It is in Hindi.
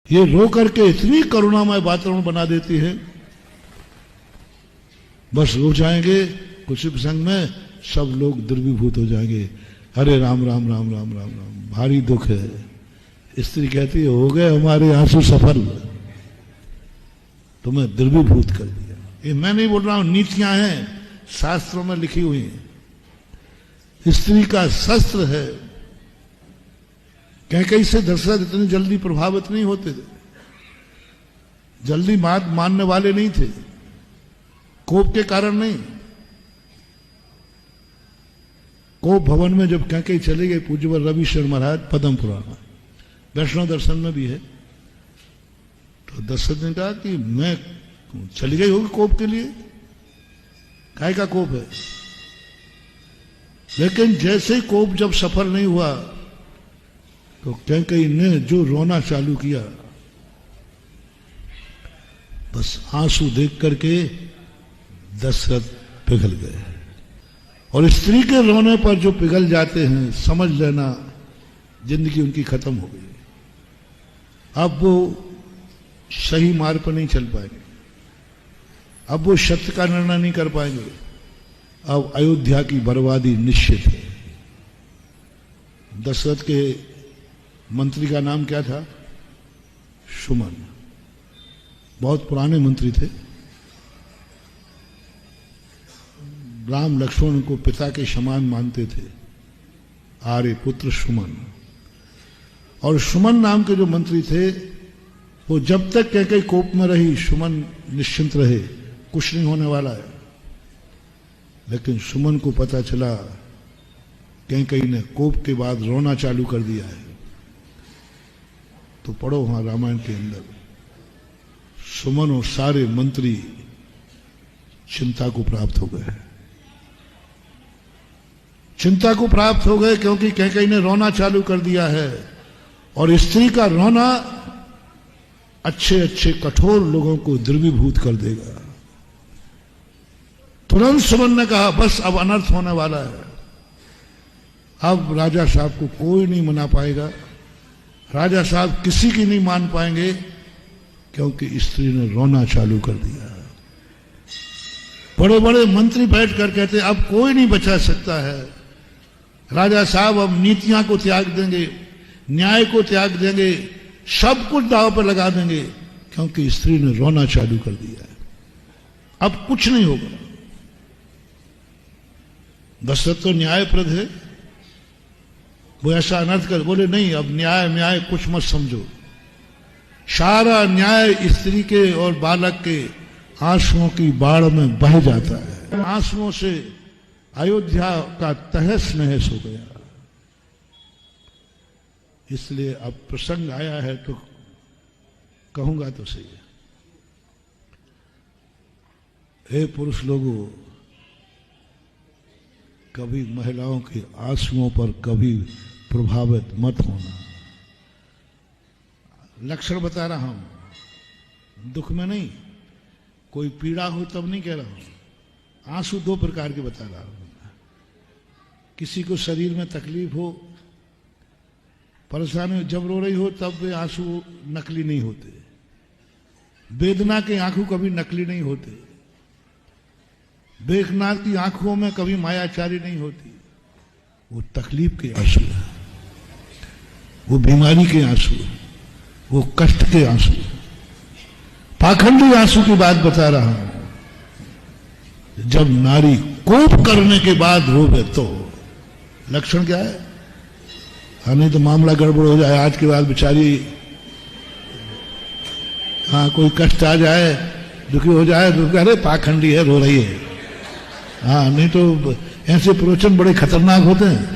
ये रो करके इतनी करुणामय वातावरण बना देती है, बस रो जाएंगे कुछ प्रसंग में सब लोग द्रवीभूत हो जाएंगे। अरे राम राम राम राम राम राम, भारी दुख है। स्त्री कहती है हो गए हमारे आंसू सफल, तुम्हें द्रवीभूत कर दिया। ये मैं नहीं बोल रहा हूं, नीतियां हैं, शास्त्रों में लिखी हुई हैं। स्त्री का शस्त्र है। कहीं से दशरथ इतनी जल्दी प्रभावित नहीं होते थे, जल्दी बात मानने वाले नहीं थे, कोप के कारण नहीं। कोप भवन में जब कहीं चले गए पूज्यवर रविशंकर महाराज, पद्म पुराण वैष्णव दर्शन में भी है, तो दशरथ ने कहा कि मैं चली गई होगी कोप के लिए, काय का कोप है। लेकिन जैसे ही कोप जब सफल नहीं हुआ तो कैकेयी ने जो रोना चालू किया, बस आंसू देख करके दशरथ पिघल गए। और स्त्री के रोने पर जो पिघल जाते हैं, समझ लेना जिंदगी उनकी खत्म हो गई। अब वो सही मार्ग पर नहीं चल पाएंगे, अब वो सत्य का निर्णय नहीं कर पाएंगे। अब अयोध्या की बर्बादी निश्चित है। दशरथ के मंत्री का नाम क्या था? सुमन। बहुत पुराने मंत्री थे। राम लक्ष्मण को पिता के समान मानते थे। आर्य पुत्र सुमन। और सुमन नाम के जो मंत्री थे, वो जब तक कैकेयी कोप में रही, सुमन निश्चिंत रहे, कुछ नहीं होने वाला है। लेकिन सुमन को पता चला कैकेयी ने कोप के बाद रोना चालू कर दिया है। तो पढ़ो वहां रामायण के अंदर, सुमन और सारे मंत्री चिंता को प्राप्त हो गए। चिंता को प्राप्त हो गए क्योंकि कैकेयी ने रोना चालू कर दिया है। और स्त्री का रोना अच्छे अच्छे कठोर लोगों को द्रवीभूत कर देगा। तुरंत सुमन ने कहा बस अब अनर्थ होने वाला है, अब राजा साहब को कोई नहीं मना पाएगा, राजा साहब किसी की नहीं मान पाएंगे, क्योंकि स्त्री ने रोना चालू कर दिया। बड़े बड़े मंत्री बैठ कर कहते अब कोई नहीं बचा सकता है, राजा साहब अब नीतियां को त्याग देंगे, न्याय को त्याग देंगे, सब कुछ दांव पर लगा देंगे, क्योंकि स्त्री ने रोना चालू कर दिया है, अब कुछ नहीं होगा। दशरथ तो न्यायप्रद है, वो ऐसा अनर्थ कर बोले नहीं, अब न्याय न्याय कुछ मत समझो, सारा न्याय स्त्री के और बालक के आंसुओं की बाढ़ में बह जाता है। आंसुओं से अयोध्या का तहस नहस हो गया। इसलिए अब प्रसंग आया है तो कहूंगा तो सही है। हे पुरुष लोगों, कभी महिलाओं के आंसुओं पर कभी प्रभावित मत होना। लक्षण बता रहा हूं, दुख में नहीं, कोई पीड़ा हो तब नहीं कह रहा हूं। आंसू दो प्रकार के बता रहा हूं। किसी को शरीर में तकलीफ हो, परेशानी जब रो रही हो, तब वे आंसू नकली नहीं होते। वेदना के आंसू कभी नकली नहीं होते। बेखनार की आंखों में कभी मायाचारी नहीं होती। वो तकलीफ के आंसू है, वो बीमारी के आंसू, वो कष्ट के आंसू, पाखंडी आंसू की बात बता रहा हूं। जब नारी कोप करने के बाद रोवे तो लक्षण क्या है? नहीं तो मामला गड़बड़ हो जाए, आज के बाद बेचारी, हाँ कोई कष्ट आ जाए, दुखी हो जाए तो अरे पाखंडी है, रो रही है। हाँ नहीं तो ऐसे प्रवचन बड़े खतरनाक होते हैं।